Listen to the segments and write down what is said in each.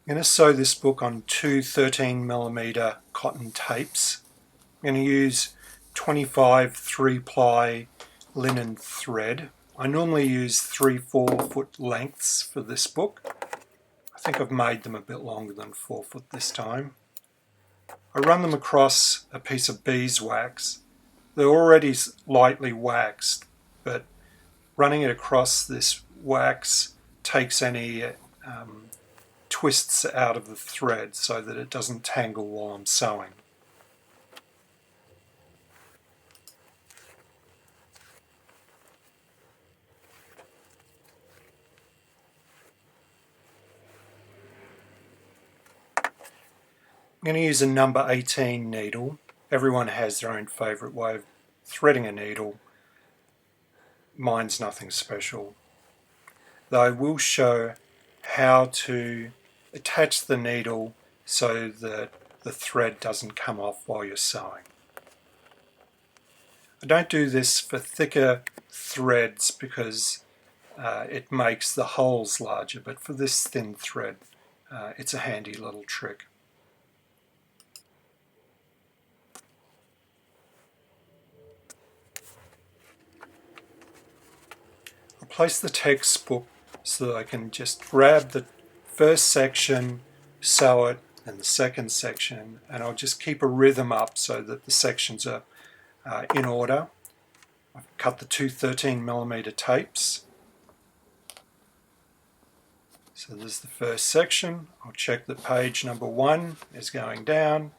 I'm going to sew this book on two 13mm cotton tapes. I'm going to use 25 3-ply linen thread. I normally use 3-4 foot lengths for this book. I think I've made them a bit longer than 4 foot this time. I run them across a piece of beeswax. They're already lightly waxed, but running it across this wax takes any twists out of the thread so that it doesn't tangle while I'm sewing. I'm going to use a number 18 needle. Everyone has their own favourite way of threading a needle. Mine's nothing special. Though I will show how to attach the needle so that the thread doesn't come off while you're sewing. I don't do this for thicker threads because it makes the holes larger, but for this thin thread it's a handy little trick. I'll place the textbook so that I can just grab the first section, sew it, and the second section, and I'll just keep a rhythm up so that the sections are in order. I've cut the two 13mm tapes. So there's the first section. I'll check that page number 1 is going down,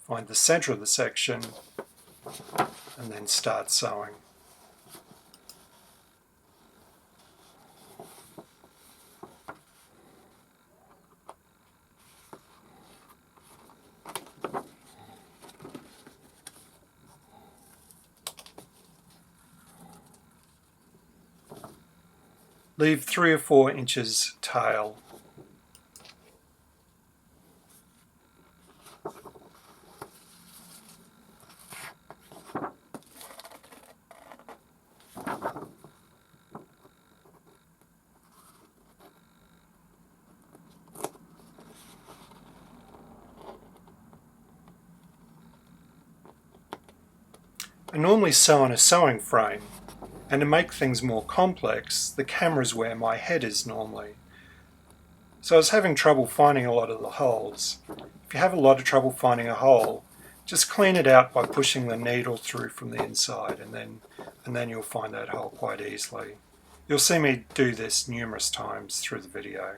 find the center of the section, and then start sewing. Leave 3 or 4 inches tail. I normally sew on a sewing frame, and to make things more complex, the camera's where my head is normally. So I was having trouble finding a lot of the holes. If you have a lot of trouble finding a hole, just clean it out by pushing the needle through from the inside, and then you'll find that hole quite easily. You'll see me do this numerous times through the video.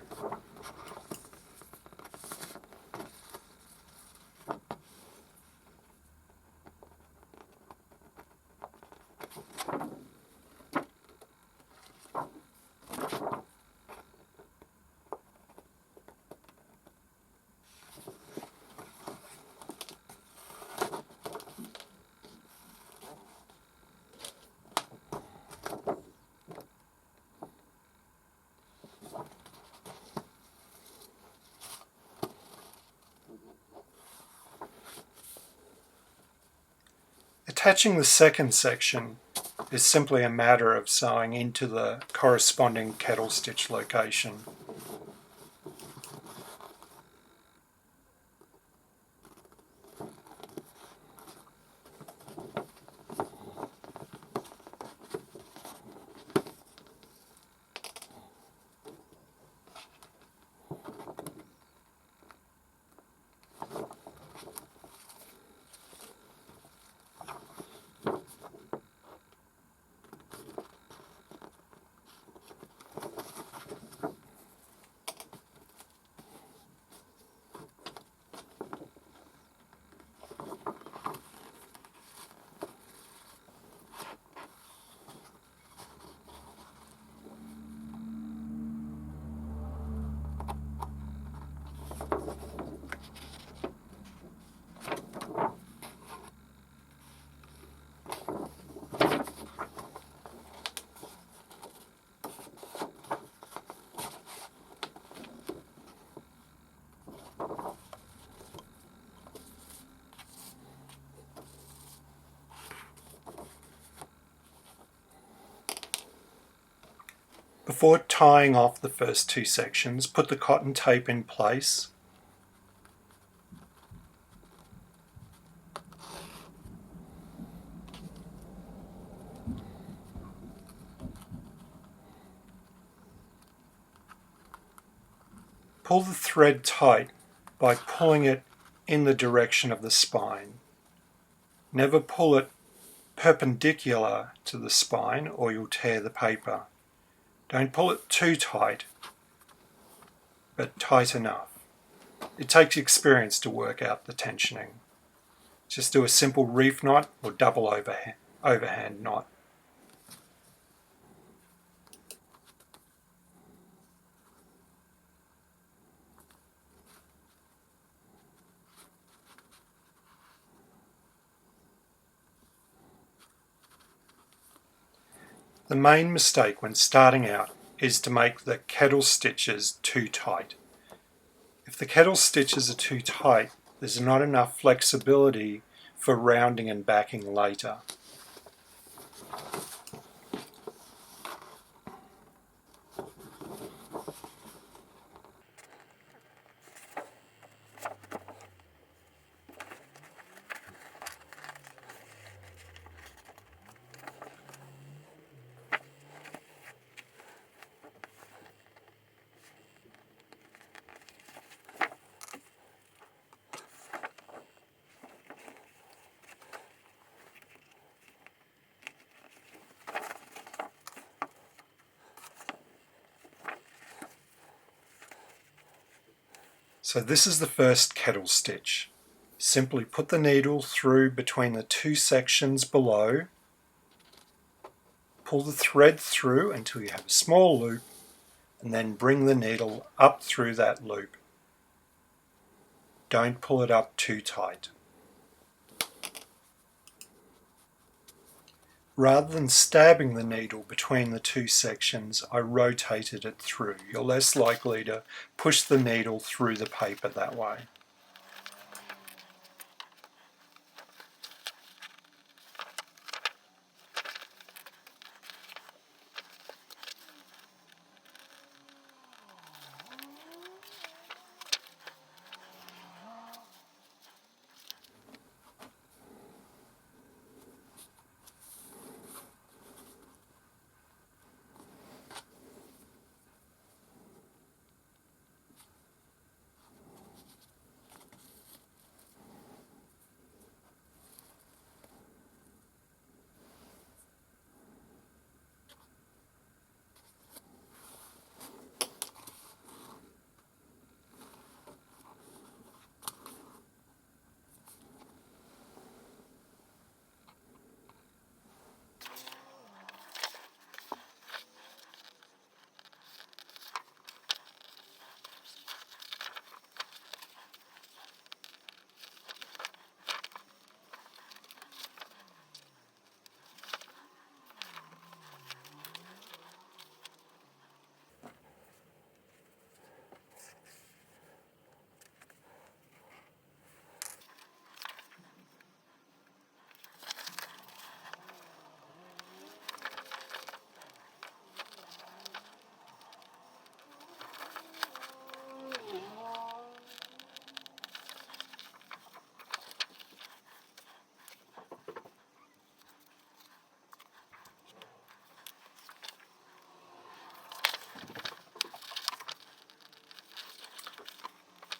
Attaching the second section is simply a matter of sewing into the corresponding kettle stitch location. Before tying off the first two sections, put the cotton tape in place. Pull the thread tight by pulling it in the direction of the spine. Never pull it perpendicular to the spine or you'll tear the paper. Don't pull it too tight, but tight enough. It takes experience to work out the tensioning. Just do a simple reef knot or double overhand knot. The main mistake when starting out is to make the kettle stitches too tight. If the kettle stitches are too tight, there's not enough flexibility for rounding and backing later. So this is the first kettle stitch. Simply put the needle through between the two sections below, pull the thread through until you have a small loop, and then bring the needle up through that loop. Don't pull it up too tight. Rather than stabbing the needle between the two sections, I rotated it through. You're less likely to push the needle through the paper that way.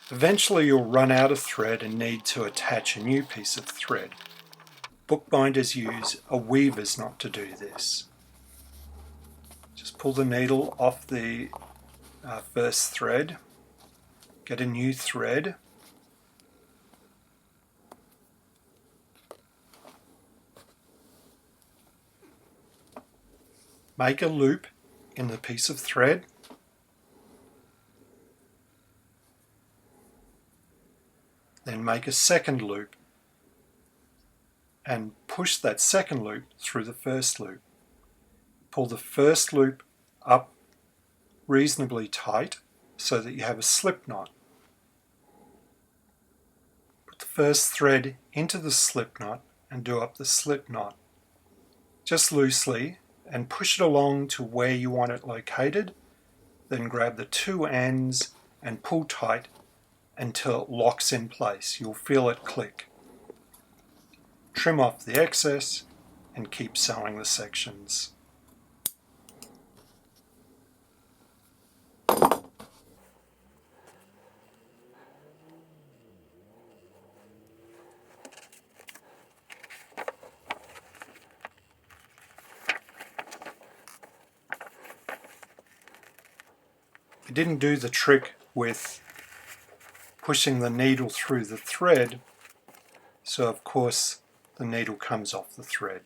Eventually you'll run out of thread and need to attach a new piece of thread. Bookbinders use a weaver's knot to do this. Just pull the needle off the first thread, get a new thread, make a loop in the piece of thread, then make a second loop and push that second loop through the first loop. Pull the first loop up reasonably tight so that you have a slip knot. Put the first thread into the slip knot and do up the slip knot. Just loosely, and push it along to where you want it located. Then grab the two ends and pull tight until it locks in place. You'll feel it click. Trim off the excess and keep sewing the sections. I didn't do the trick with pushing the needle through the thread, so of course the needle comes off the thread.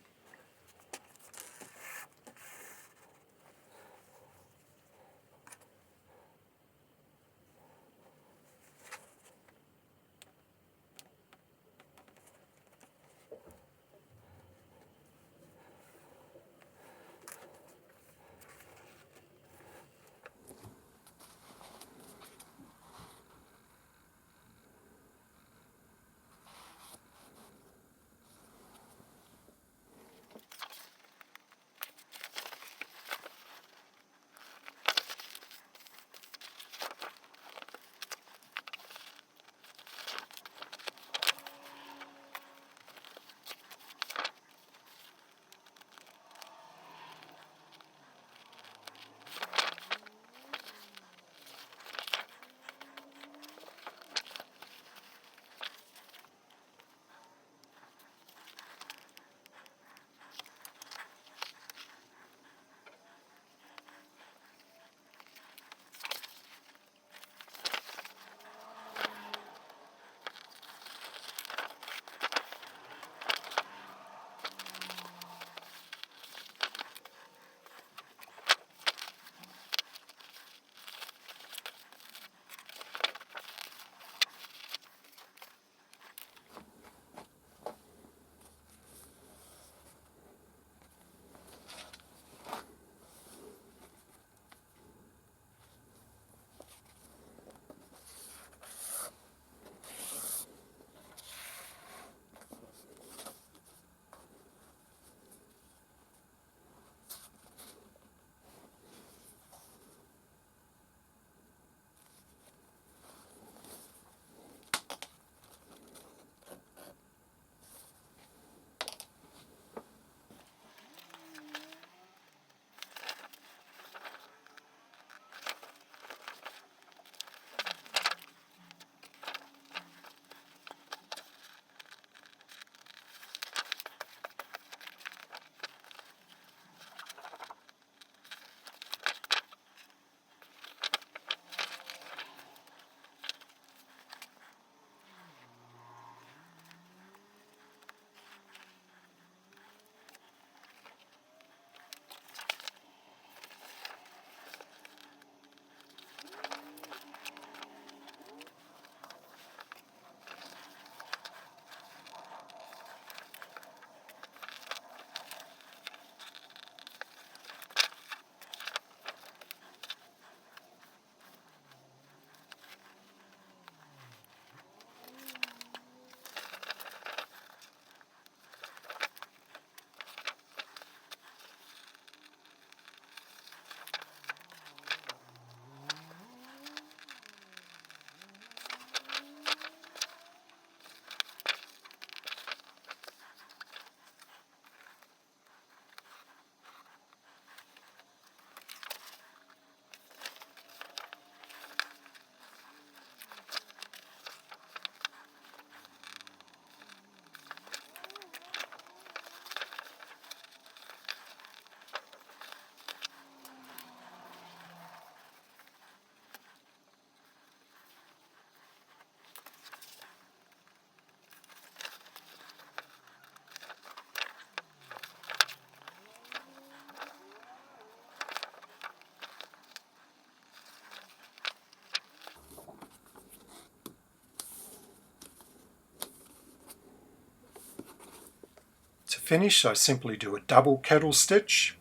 To finish, I simply do a double kettle stitch.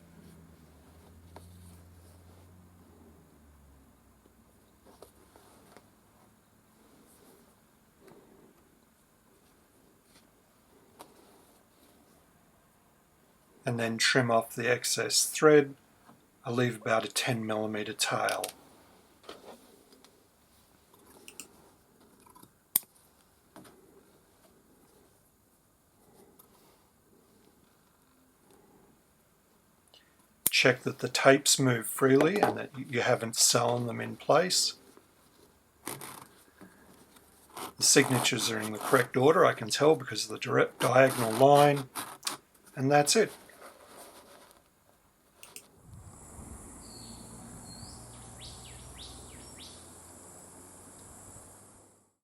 and then trim off the excess thread. I leave about a 10mm tail. Check that the tapes move freely and that you haven't sewn them in place. The signatures are in the correct order, I can tell because of the direct diagonal line, and that's it.